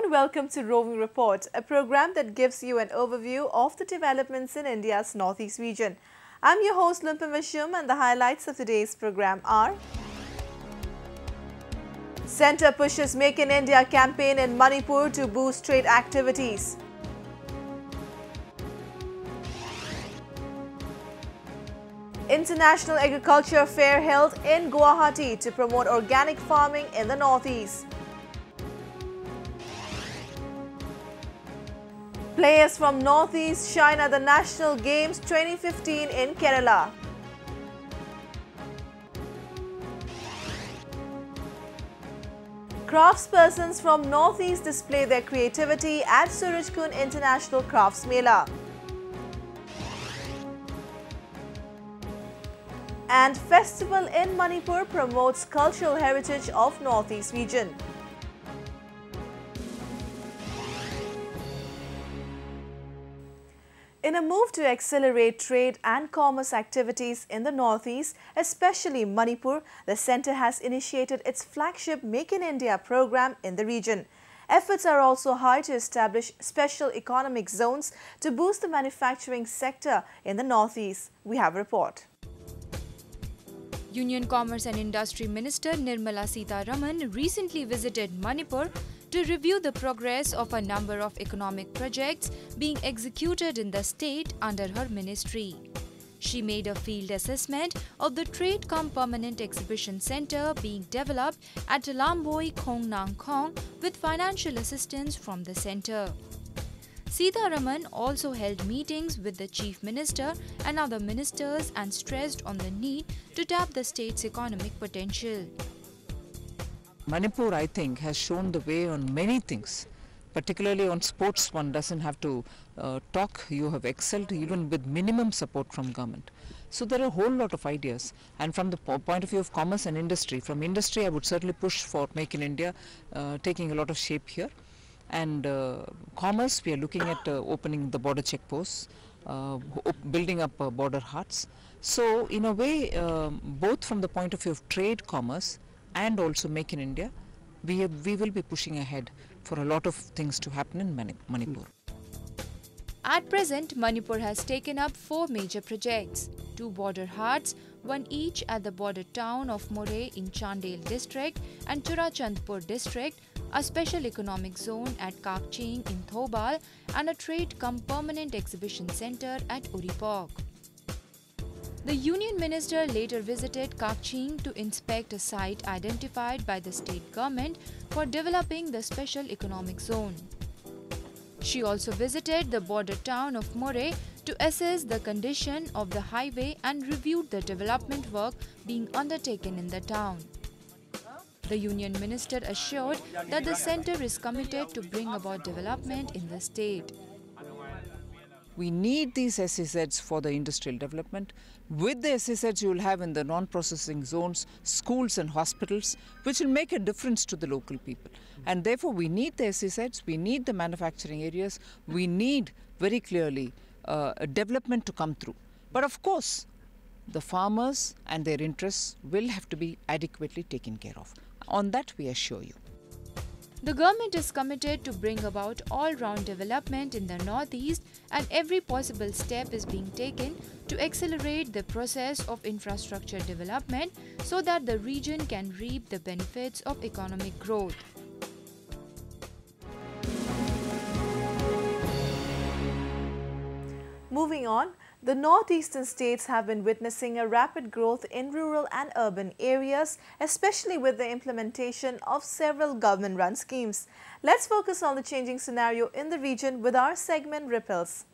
and welcome to Roving Report, a program that gives you an overview of the developments in India's northeast region. I'm your host Lumpin Vishum, and the highlights of today's program are: Centre pushes Make in India campaign in Manipur to boost trade activities. International Agriculture Fair held in Guwahati to promote organic farming in the northeast. Players from Northeast shine at the National Games 2015 in Kerala. Craftspersons from Northeast display their creativity at Surajkund International Crafts Mela. And festival in Manipur promotes cultural heritage of Northeast region. In a move to accelerate trade and commerce activities in the Northeast, especially Manipur, the centre has initiated its flagship Make in India program in the region. Efforts are also high to establish special economic zones to boost the manufacturing sector in the Northeast. We have a report. Union Commerce and Industry Minister Mela recently visited Manipur to review the progress of a number of economic projects being executed in the state under her ministry. She made a field assessment of the Trade Cum Permanent Exhibition Centre being developed at Lamboi Khong Nang Khong with financial assistance from the centre. Sitharaman also held meetings with the Chief Minister and other ministers and stressed on the need to tap the state's economic potential. Manipur, I think, has shown the way on many things, particularly on sports. One doesn't have to talk. You have excelled even with minimum support from government. So there are a whole lot of ideas, and from the point of view of commerce and industry, from industry I would certainly push for Make in India taking a lot of shape here. And commerce, we are looking at opening the border checkposts, building up border huts. So in a way, both from the point of view of trade, commerce, and also Make in India, we will be pushing ahead for a lot of things to happen in Manipur. At present, Manipur has taken up 4 major projects, 2 border huts, one each at the border town of More in Chandel district and Churachandpur district, a special economic zone at Kakching in Thobal, and a Trade Cum Permanent Exhibition Centre at Uripok. The Union Minister later visited Kakching to inspect a site identified by the state government for developing the special economic zone. She also visited the border town of More to assess the condition of the highway and reviewed the development work being undertaken in the town. The Union Minister assured that the centre is committed to bring about development in the state. We need these SEZs for the industrial development. With the SEZs you will have in the non-processing zones, schools and hospitals, which will make a difference to the local people. And therefore we need the SEZs, we need the manufacturing areas, we need very clearly a development to come through. But of course, the farmers and their interests will have to be adequately taken care of. On that we assure you. The government is committed to bring about all-round development in the Northeast, and every possible step is being taken to accelerate the process of infrastructure development so that the region can reap the benefits of economic growth. Moving on, the northeastern states have been witnessing a rapid growth in rural and urban areas, especially with the implementation of several government-run schemes. Let's focus on the changing scenario in the region with our segment Ripples.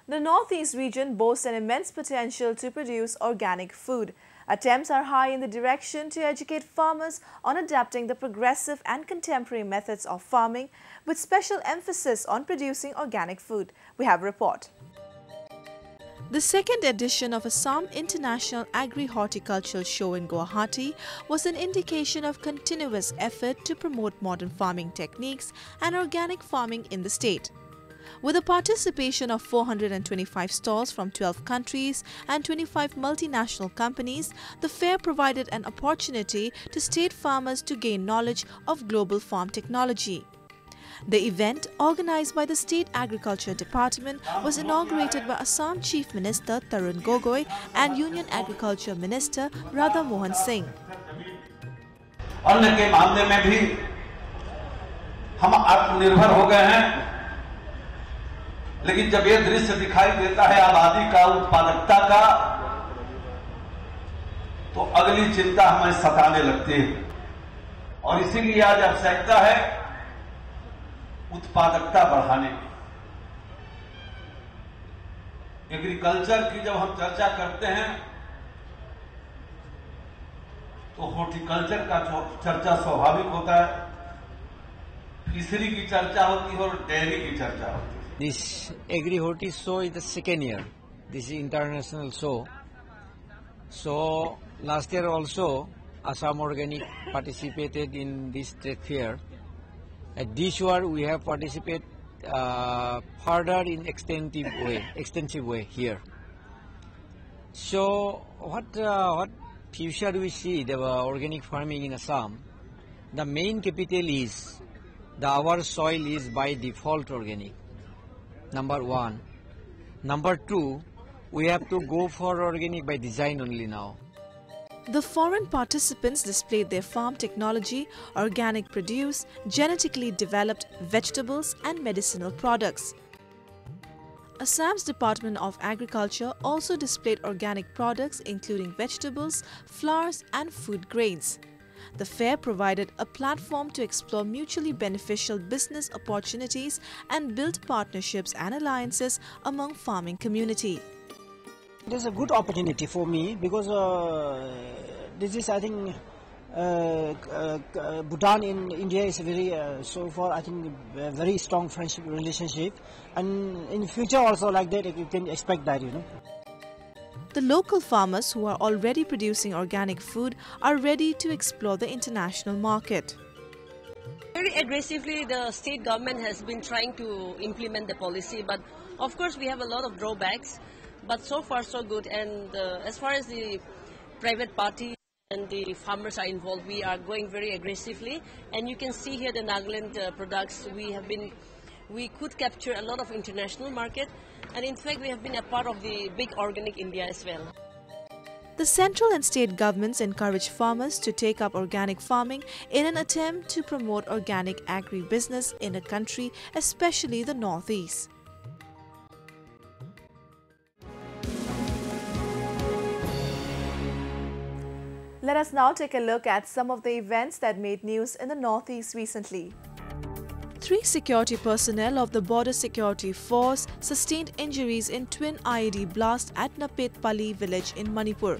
The Northeast region boasts an immense potential to produce organic food. Attempts are high in the direction to educate farmers on adapting the progressive and contemporary methods of farming, with special emphasis on producing organic food. We have a report. The second edition of Assam International Agri-Horticultural Show in Guwahati was an indication of continuous effort to promote modern farming techniques and organic farming in the state. With a participation of 425 stalls from 12 countries and 25 multinational companies, the fair provided an opportunity to state farmers to gain knowledge of global farm technology. The event, organized by the State Agriculture Department, was inaugurated by Assam Chief Minister Tarun Gogoi and Union Agriculture Minister Radha Mohan Singh. अन्न के मामले में भी हम आत्मनिर्भर हो गए हैं, लेकिन जब ये दृश्य दिखाई देता है आबादी का, उत्पादकता का, तो अगली चिंता हमें सताने लगती है। और इसीलिए आज आवश्यकता है उत्पादकता बढ़ाने की। एग्रीकल्चर की जब हम चर्चा करते हैं तो हॉर्टिकल्चर का चर्चा स्वाभाविक होता है, फिशरी की चर्चा होती है और डेयरी की चर्चा होती है। This Agri-Horti show is the second year. This is international show. So last year also Assam Organic participated in this trade fair. At this year we have participated further in extensive way here. So what future we see the organic farming in Assam? The main capital is our soil is by default organic. Number one. Number two, we have to go for organic by design only now. The foreign participants displayed their farm technology, organic produce, genetically developed vegetables and medicinal products. Assam's Department of Agriculture also displayed organic products including vegetables, flowers and food grains. The fair provided a platform to explore mutually beneficial business opportunities and build partnerships and alliances among farming community. It is a good opportunity for me because this is, I think, Bhutan in India is a very, so far I think, a very strong friendship relationship, and in future also like that you can expect that, you know. The local farmers who are already producing organic food are ready to explore the international market. Very aggressively the state government has been trying to implement the policy, but of course we have a lot of drawbacks, but so far so good. And as far as the private party and the farmers are involved, we are going very aggressively, and you can see here the Nagaland products. We could capture a lot of international market, and in fact we have been a part of the big organic India as well. The central and state governments encourage farmers to take up organic farming in an attempt to promote organic agri-business in a country, especially the northeast. Let us now take a look at some of the events that made news in the northeast recently. 3 security personnel of the Border Security Force sustained injuries in twin IED blast at Napetpalli village in Manipur.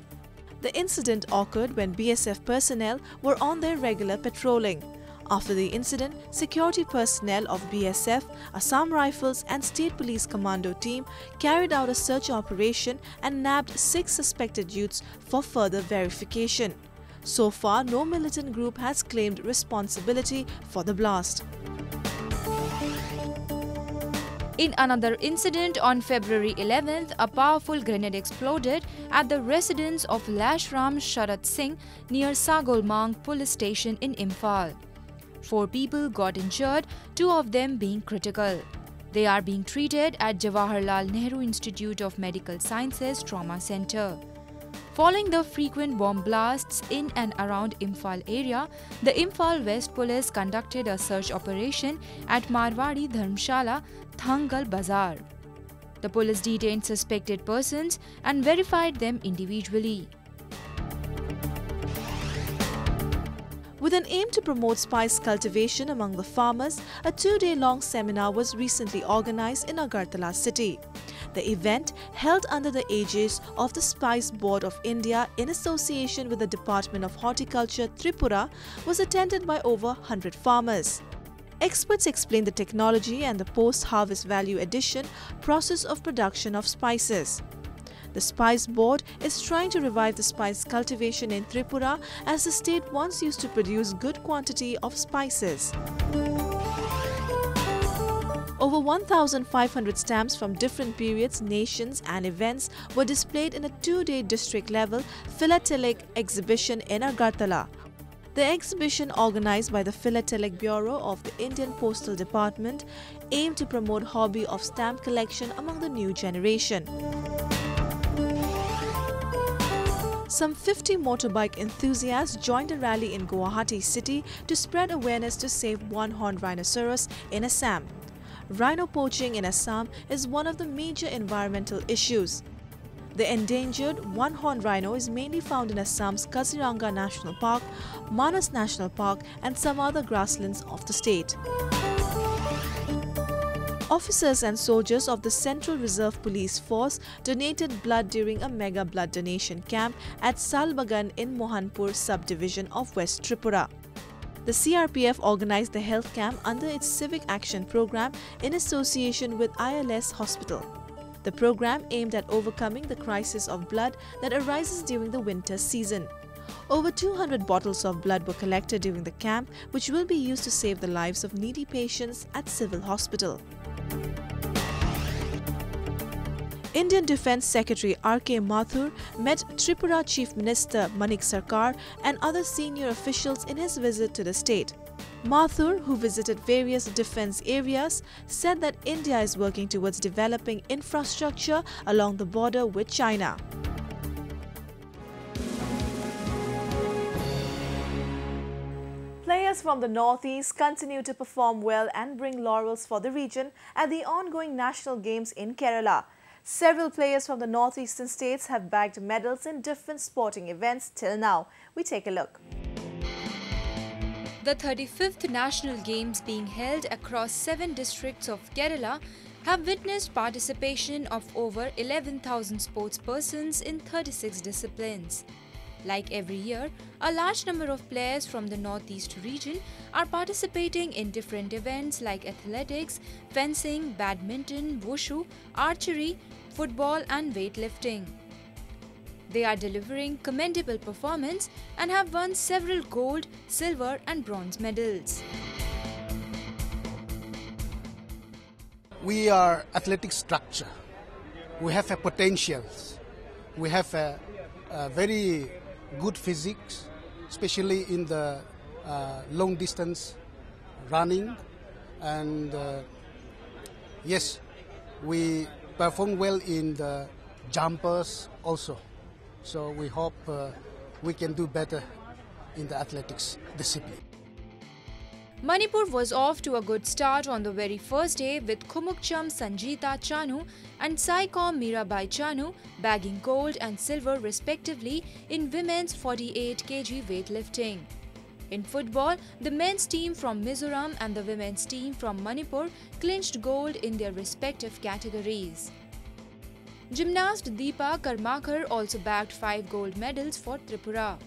The incident occurred when BSF personnel were on their regular patrolling. After the incident, security personnel of BSF, Assam Rifles and State Police Commando team carried out a search operation and nabbed 6 suspected youths for further verification. So far, no militant group has claimed responsibility for the blast. In another incident on February 11th, a powerful grenade exploded at the residence of Lashram Sharat Singh near Sagolmang police station in Imphal. 4 people got injured, 2 of them being critical. They are being treated at Jawaharlal Nehru Institute of Medical Sciences Trauma Center. Following the frequent bomb blasts in and around Imphal area, the Imphal West Police conducted a search operation at Marwadi Dharmshala, Thangal Bazar. The police detained suspected persons and verified them individually. With an aim to promote spice cultivation among the farmers, a 2-day-long seminar was recently organized in Agartala city. The event, held under the aegis of the Spice Board of India in association with the Department of Horticulture Tripura, was attended by over 100 farmers. Experts explained the technology and the post-harvest value addition process of production of spices. The Spice Board is trying to revive the spice cultivation in Tripura, as the state once used to produce good quantity of spices. Over 1,500 stamps from different periods, nations and events were displayed in a two-day district-level philatelic exhibition in Agartala. The exhibition, organized by the Philatelic Bureau of the Indian Postal Department, aimed to promote hobby of stamp collection among the new generation. Some 50 motorbike enthusiasts joined a rally in Guwahati city to spread awareness to save one-horned rhinoceros in Assam. Rhino poaching in Assam is one of the major environmental issues. The endangered one-horned rhino is mainly found in Assam's Kaziranga National Park, Manas National Park and some other grasslands of the state. Officers and soldiers of the Central Reserve Police Force donated blood during a mega blood donation camp at Salbagan in Mohanpur subdivision of West Tripura. The CRPF organized the health camp under its Civic Action Program in association with ILS Hospital. The program aimed at overcoming the crisis of blood that arises during the winter season. Over 200 bottles of blood were collected during the camp, which will be used to save the lives of needy patients at Civil Hospital. Indian Defence Secretary R.K. Mathur met Tripura Chief Minister Manik Sarkar and other senior officials in his visit to the state. Mathur, who visited various defence areas, said that India is working towards developing infrastructure along the border with China. Players from the Northeast continue to perform well and bring laurels for the region at the ongoing national games in Kerala. Several players from the northeastern states have bagged medals in different sporting events till now. We take a look. The 35th National Games being held across 7 districts of Kerala have witnessed participation of over 11,000 sportspersons in 36 disciplines. Like every year, a large number of players from the Northeast region are participating in different events like athletics, fencing, badminton, wushu, archery, football and weightlifting. They are delivering commendable performance and have won several gold, silver and bronze medals. We are athletic structure. We have a potentials. We have a very good physics, especially in the long distance running. And yes, we perform well in the jumpers also. So we hope we can do better in the athletics discipline. Manipur was off to a good start on the very first day with Khumukcham Sanjita Chanu and Saikom Mirabai Chanu bagging gold and silver respectively in women's 48 kg weightlifting. In football, the men's team from Mizoram and the women's team from Manipur clinched gold in their respective categories. Gymnast Deepa Karmakar also bagged 5 gold medals for Tripura.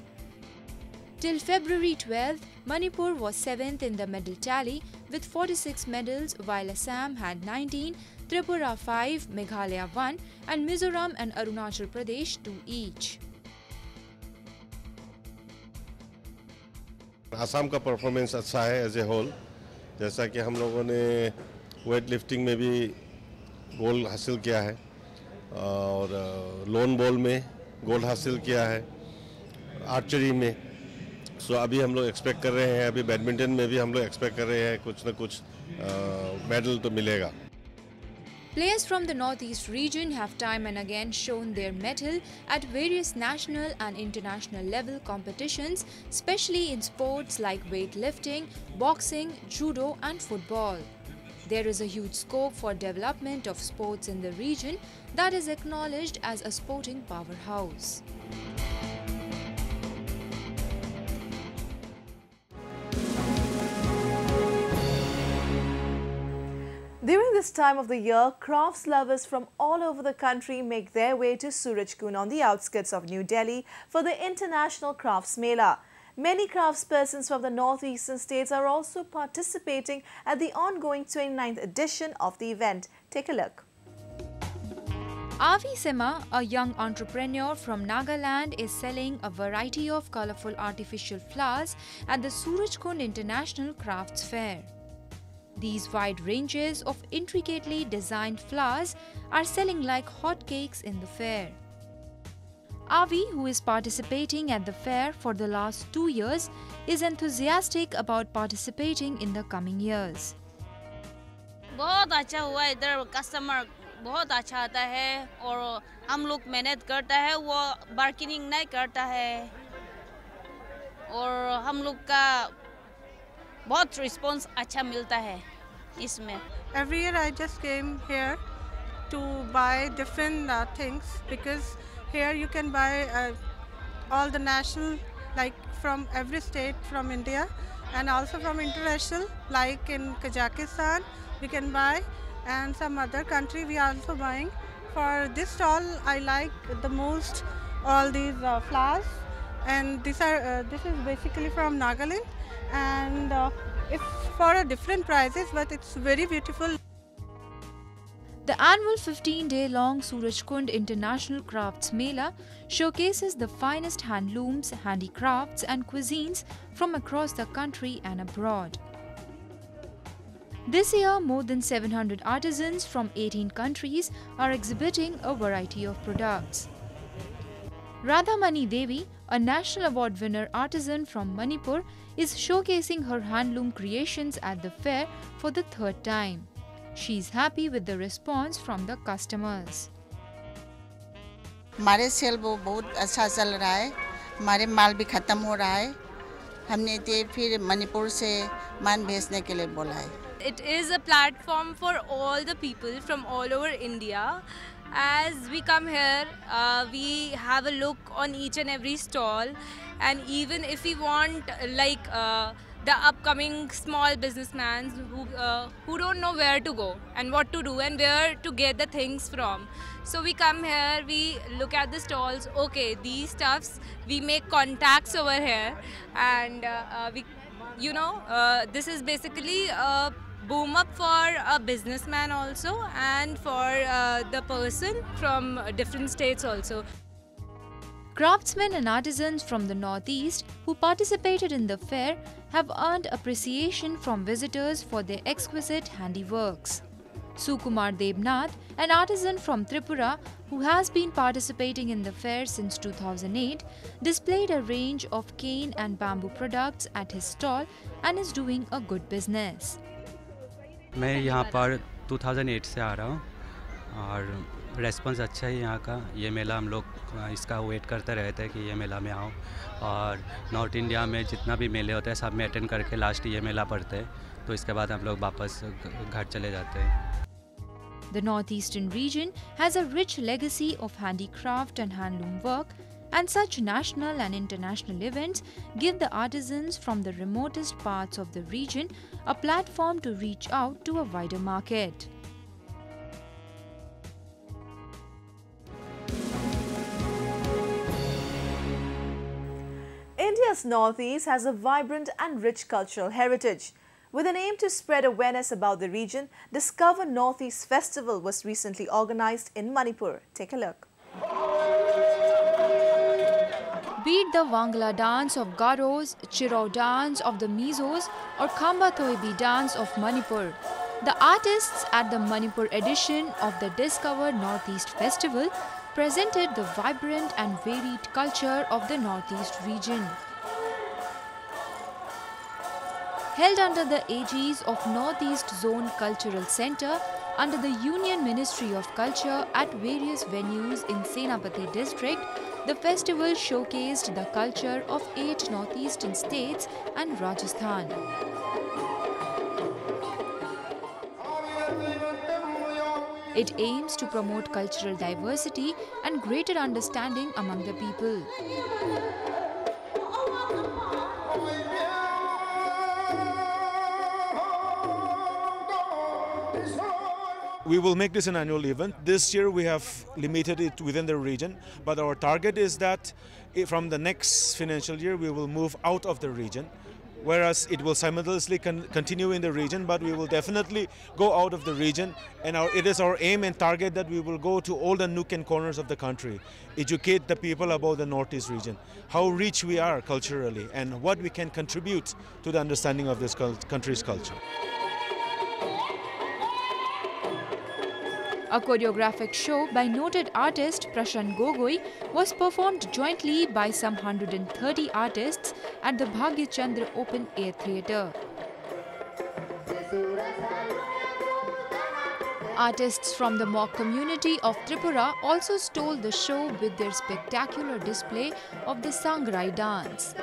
Till February 12th, Manipur was 7th in the medal tally with 46 medals, while Assam had 19, Tripura 5, Meghalaya 1 and Mizoram and Arunachal Pradesh 2 each. Assam का performance अच्छा है as a whole, जैसा कि हम लोगों ने weight lifting में भी गोल्ड हासिल किया है और लोन बॉल में गोल्ड हासिल किया है, आर्चरी में। सो अभी हम लोग एक्सपेक्ट कर रहे हैं, अभी बैडमिंटन में भी हम लोग एक्सपेक्ट कर रहे हैं कुछ न कुछ मेडल तो मिलेगा। Players from the Northeast region have time and again shown their mettle at various national and international level competitions, especially in sports like weightlifting, boxing, judo and football. There is a huge scope for development of sports in the region that is acknowledged as a sporting powerhouse. During this time of the year, crafts lovers from all over the country make their way to Surajkund on the outskirts of New Delhi for the International Crafts Mela. Many craftspersons from the northeastern states are also participating at the ongoing 29th edition of the event. Take a look. Avi Sema, a young entrepreneur from Nagaland, is selling a variety of colorful artificial flowers at the Surajkund International Crafts Fair. These wide ranges of intricately designed flowers are selling like hotcakes in the fair. Avi, who is participating at the fair for the last 2 years, is enthusiastic about participating in the coming years. बहुत अच्छा हुआ इधर customer बहुत अच्छा आता है और हम लोग मेहनत करता है वो बार्गेनिंग नहीं करता है और हम लोग का बहुत रिस्पांस अच्छा मिलता है इसमें. Every year I just came here to buy different things because here you can buy all the national, like from every state from India and also from international, like in Kazakhstan we can buy and some other country we are also buying. For this stall I like the most all these flowers, and this is basically from Nagaland, and it's for a different prices but it's very beautiful. The annual 15-day-long Surajkund International Crafts Mela showcases the finest handlooms, handicrafts and cuisines from across the country and abroad. This year, more than 700 artisans from 18 countries are exhibiting a variety of products. Radhamani Devi, a National Award winner artisan from Manipur, is showcasing her handloom creations at the fair for the 3rd time. She is happy with the response from the customers. हमारे cell वो बहुत अच्छा चल रहा है, हमारे माल भी खत्म हो रहा है, हमने तो फिर मणिपुर से मान भेजने के लिए बोला है. It is a platform for all the people from all over India. As we come here, we have a look on each and every stall, and even if we want like the upcoming small businessmen who don't know where to go and what to do and where to get the things from. So we come here, we look at the stalls, okay, these stuffs, we make contacts over here, and this is basically a boom up for a businessman also and for the person from different states also. Craftsmen and artisans from the Northeast who participated in the fair have earned appreciation from visitors for their exquisite handiworks. Sukumar Debnath, an artisan from Tripura who has been participating in the fair since 2008, displayed a range of cane and bamboo products at his stall and is doing a good business. मैं यहाँ पर 2008 से आ रहा हूँ और response अच्छा है यहाँ का. ये मेला हम लोग इसका वेट करते रहते हैं कि ये मेला में आओ, और नॉर्थ इंडिया में जितना भी मेले होते हैं सब में अटेंड करके लास्ट ये मेला पड़ते हैं, तो इसके बाद हम लोग वापस घर चले जाते हैं. The northeastern region has a rich legacy of handicraft and handloom work, and such national and international events give the artisans from the remotest parts of the region a platform to reach out to a wider market. India's Northeast has a vibrant and rich cultural heritage. With an aim to spread awareness about the region, Discover Northeast Festival was recently organized in Manipur. Take a look. Be it the Wangla dance of Garos, Chirau dance of the Mizos, or Khamba Thoibi dance of Manipur, the artists at the Manipur edition of the Discover Northeast Festival presented the vibrant and varied culture of the Northeast region. Held under the aegis of Northeast Zone Cultural Centre under the Union Ministry of Culture at various venues in Senapati district, the festival showcased the culture of 8 northeastern states and Rajasthan. It aims to promote cultural diversity and greater understanding among the people. We will make this an annual event. This year we have limited it within the region, but our target is that from the next financial year we will move out of the region, whereas it will simultaneously continue in the region, but we will definitely go out of the region, and it is our aim and target that we will go to all the nook and corners of the country, educate the people about the Northeast region, how rich we are culturally and what we can contribute to the understanding of this country's culture. A choreographic show by noted artist Prashant Gogoi was performed jointly by some 130 artists at the Bhagya Chandra Open Air Theatre. Artists from the mock community of Tripura also stole the show with their spectacular display of the Sangrai dance.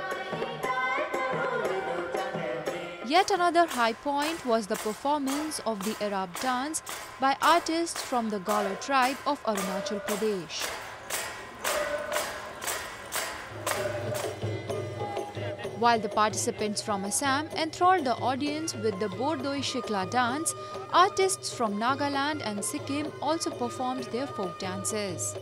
Yet another high point was the performance of the Arab dance by artists from the Galo tribe of Arunachal Pradesh. While the participants from Assam enthralled the audience with the Bordoi Shikla dance, artists from Nagaland and Sikkim also performed their folk dances.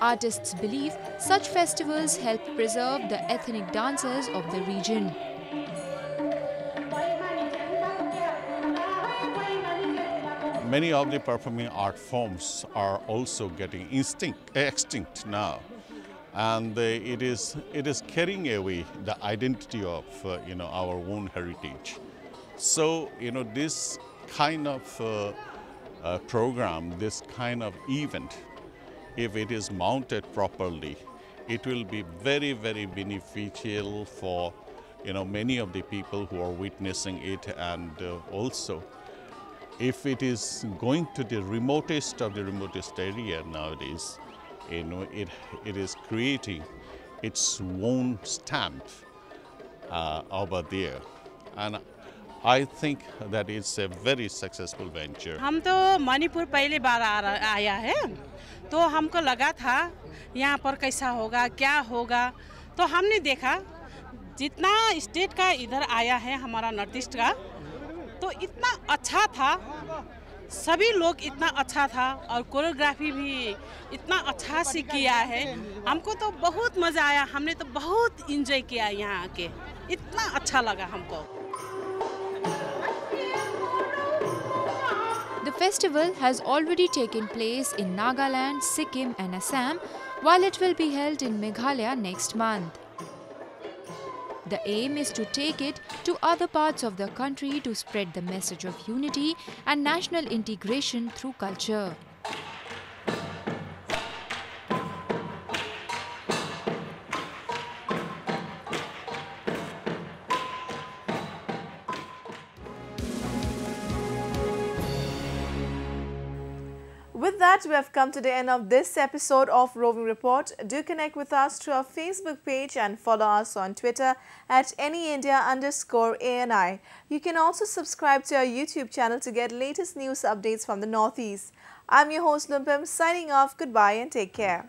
Artists believe such festivals help preserve the ethnic dances of the region. Many of the performing art forms are also getting extinct now. And it is carrying away the identity of our own heritage. So this kind of program, this kind of event, if it is mounted properly, it will be very, very beneficial for many of the people who are witnessing it, and also if it is going to the remotest of the remotest area nowadays. It is creating its own stamp over there, and I think that it's a very successful venture. हम तो मणिपुर पहली बार आया है, तो हमको लगा था यहाँ पर कैसा होगा, क्या होगा, तो हमने देखा जितना स्टेट का इधर आया है हमारा नॉर्थ ईस्ट का, तो इतना अच्छा था, सभी लोग इतना अच्छा था और कोरियोग्राफी भी इतना अच्छा से किया है, हमको तो बहुत मजा आया, हमने तो बहुत एंजॉय किया यहाँ आके, इतना अच्छा लगा हमको। The festival has already taken place in Nagaland, Sikkim and Assam, while it will be held in Meghalaya next month. The aim is to take it to other parts of the country to spread the message of unity and national integration through culture. With that, we have come to the end of this episode of Roving Report. Do connect with us through our Facebook page and follow us on Twitter at AnyIndia_ANI. You can also subscribe to our YouTube channel to get latest news updates from the Northeast. I'm your host Lumpim, signing off. Goodbye and take care.